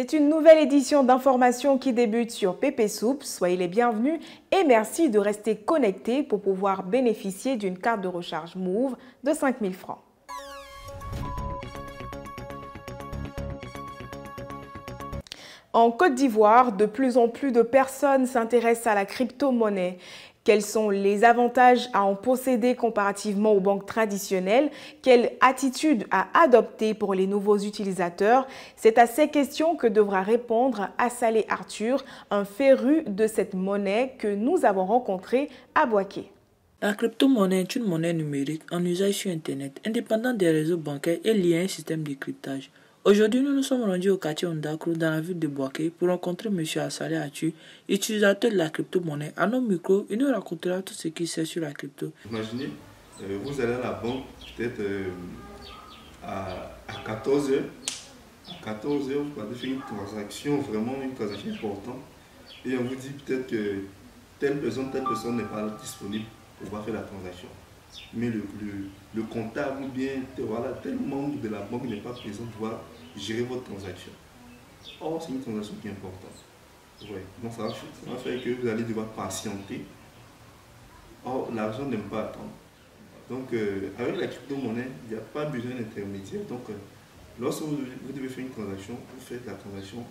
C'est une nouvelle édition d'information qui débute sur Pépé Soupe. Soyez les bienvenus et merci de rester connectés pour pouvoir bénéficier d'une carte de recharge Move de 5 000 francs. En Côte d'Ivoire, de plus en plus de personnes s'intéressent à la crypto-monnaie. Quels sont les avantages à en posséder comparativement aux banques traditionnelles? Quelle attitude à adopter pour les nouveaux utilisateurs? C'est à ces questions que devra répondre Assalé Arthur, un féru de cette monnaie que nous avons rencontré à Boaké. La crypto-monnaie est une monnaie numérique en usage sur Internet, indépendante des réseaux bancaires et liée à un système de cryptage. Aujourd'hui, nous nous sommes rendus au quartier Ondakro dans la ville de Boaké pour rencontrer M. Assalé Arthur, utilisateur de la crypto-monnaie. À nos micros, il nous racontera tout ce qu'il sait sur la crypto. Imaginez, vous allez à la banque peut-être à 14 h. À 14 h, vous allez faire une transaction, vraiment une transaction importante. Et on vous dit peut-être que telle personne n'est pas disponible pour pouvoir faire la transaction. Mais le comptable ou bien voilà, tel membre de la banque n'est pas présent pour pouvoir gérer votre transaction. Or, c'est une transaction qui est importante. Ouais. Donc, ça va faire que vous allez devoir patienter. Or, l'argent n'aime pas attendre. Donc, avec la crypto-monnaie, il n'y a pas besoin d'intermédiaire. Donc, lorsque vous devez faire une transaction, vous faites la transaction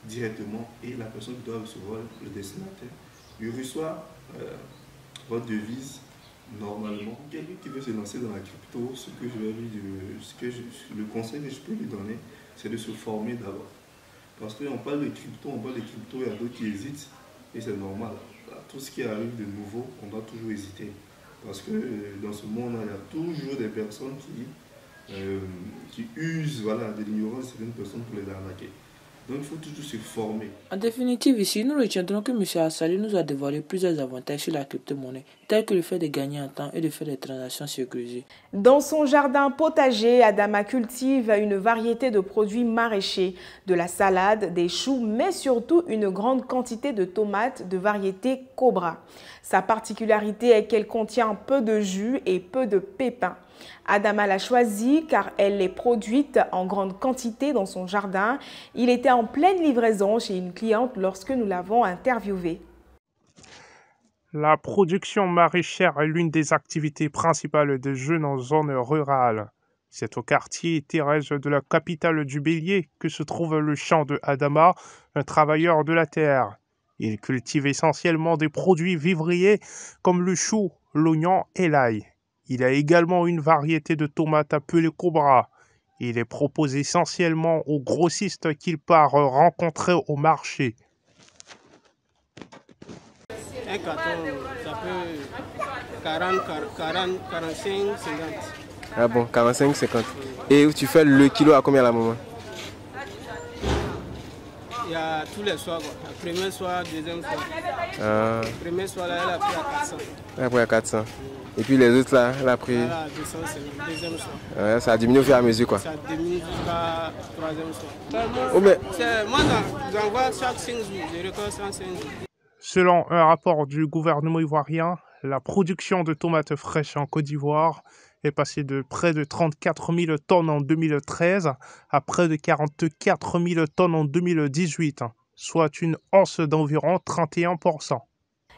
directement et la personne qui doit recevoir le destinataire, il reçoit votre devise. Normalement, quelqu'un qui veut se lancer dans la crypto, le conseil que je peux lui donner, c'est de se former d'abord. Parce qu'on parle de crypto, il y a d'autres qui hésitent et c'est normal. Tout ce qui arrive de nouveau, on doit toujours hésiter. Parce que dans ce monde-là, il y a toujours des personnes qui usent de l'ignorance de certaines personnes pour les arnaquer. Donc il faut toujours se former. En définitive, ici, nous retiendrons que M. Assalé nous a dévoilé plusieurs avantages sur la crypto-monnaie, tels que le fait de gagner en temps et de faire des transactions sécurisées. Dans son jardin potager, Adama cultive une variété de produits maraîchers, de la salade, des choux, mais surtout une grande quantité de tomates de variété Cobra. Sa particularité est qu'elle contient peu de jus et peu de pépins. Adama l'a choisie car elle est produite en grande quantité dans son jardin. Il était en pleine livraison chez une cliente lorsque nous l'avons interviewé. La production maraîchère est l'une des activités principales des jeunes en zone rurale. C'est au quartier Thérèse de la capitale du Bélier que se trouve le champ de Adama, un travailleur de la terre. Il cultive essentiellement des produits vivriers comme le chou, l'oignon et l'ail. Il a également une variété de tomates appelées Cobra. Il est proposé essentiellement aux grossistes qu'il part rencontrer au marché. Un carton, ça peut 40, 45, 50. Ah bon, 45, 50. Et tu fais le kilo à combien à la moment? Il y a tous les soirs, quoi. Le premier soir, deuxième soir. Ah. Le premier soir, là, elle a pris à 400. Elle a pris à 400. Et puis les autres, là, elle a pris... Voilà, 200, c'est le deuxième soir. Ouais, ça a diminué au fur et à mesure, quoi. Ça diminue jusqu'à troisième soir. Oh, mais... Moi, j'envoie chaque 5 jours, je récolte 105 jours. Selon un rapport du gouvernement ivoirien, la production de tomates fraîches en Côte d'Ivoire est passée de près de 34 000 tonnes en 2013 à près de 44 000 tonnes en 2018, soit une hausse d'environ 31%.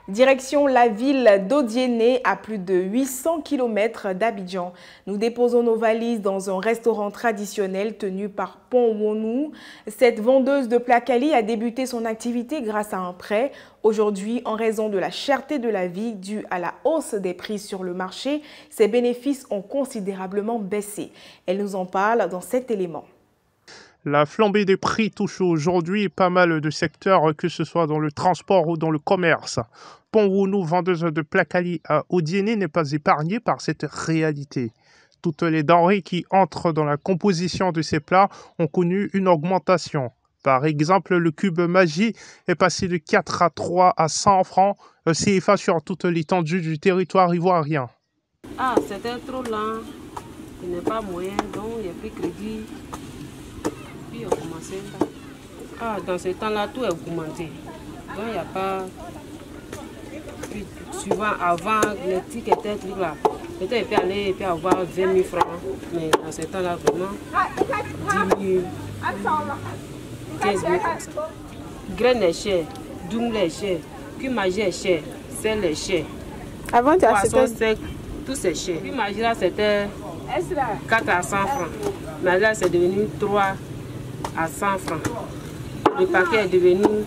Direction la ville d'Odiéné, à plus de 800 km d'Abidjan. Nous déposons nos valises dans un restaurant traditionnel tenu par Ponwonou. Cette vendeuse de plats quali a débuté son activité grâce à un prêt. Aujourd'hui, en raison de la cherté de la vie due à la hausse des prix sur le marché, ses bénéfices ont considérablement baissé. Elle nous en parle dans cet élément. La flambée des prix touche aujourd'hui pas mal de secteurs, que ce soit dans le transport ou dans le commerce. Ponwonou, vendeuse de plats quali à Odiéné, n'est pas épargnée par cette réalité. Toutes les denrées qui entrent dans la composition de ces plats ont connu une augmentation. Par exemple, le cube Maggi est passé de 4 à 3 à 100 francs CFA sur toute l'étendue du territoire ivoirien. Ah, c'était trop lent. Il n'est pas moyen, donc il n'y a plus crédit. Puis on a commencé. Ah, dans ce temps-là, tout est augmenté. Donc il n'y a pas... Puis, souvent, avant, les tickets étaient là. Peut-être il peut aller et puis avoir 20 000 francs. Mais dans ce temps-là, vraiment, 10 000. 15 000 comme ça. Graine est chère, double est cher, cumagie est cher, sel est cher. Avant, tu as poisson sec, tout c'est cher. Cumagie là, c'était 4 à 100 francs. Mais là, c'est devenu 3 à 100 francs. Le paquet est devenu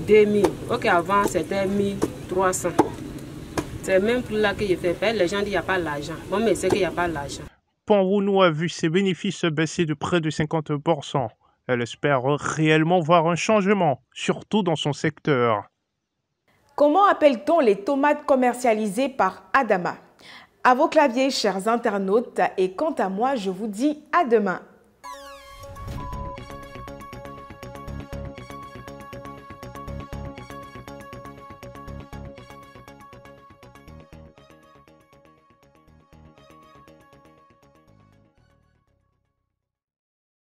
2000. Ok, avant, c'était 1300. C'est même plus là que je fais. Les gens disent qu'il n'y a pas l'argent. Moi, mais c'est qu'il n'y a pas l'argent. Panrounou a vu ses bénéfices baisser de près de 50%. Elle espère réellement voir un changement, surtout dans son secteur. Comment appelle-t-on les tomates commercialisées par Adama? À vos claviers, chers internautes, et quant à moi, je vous dis à demain.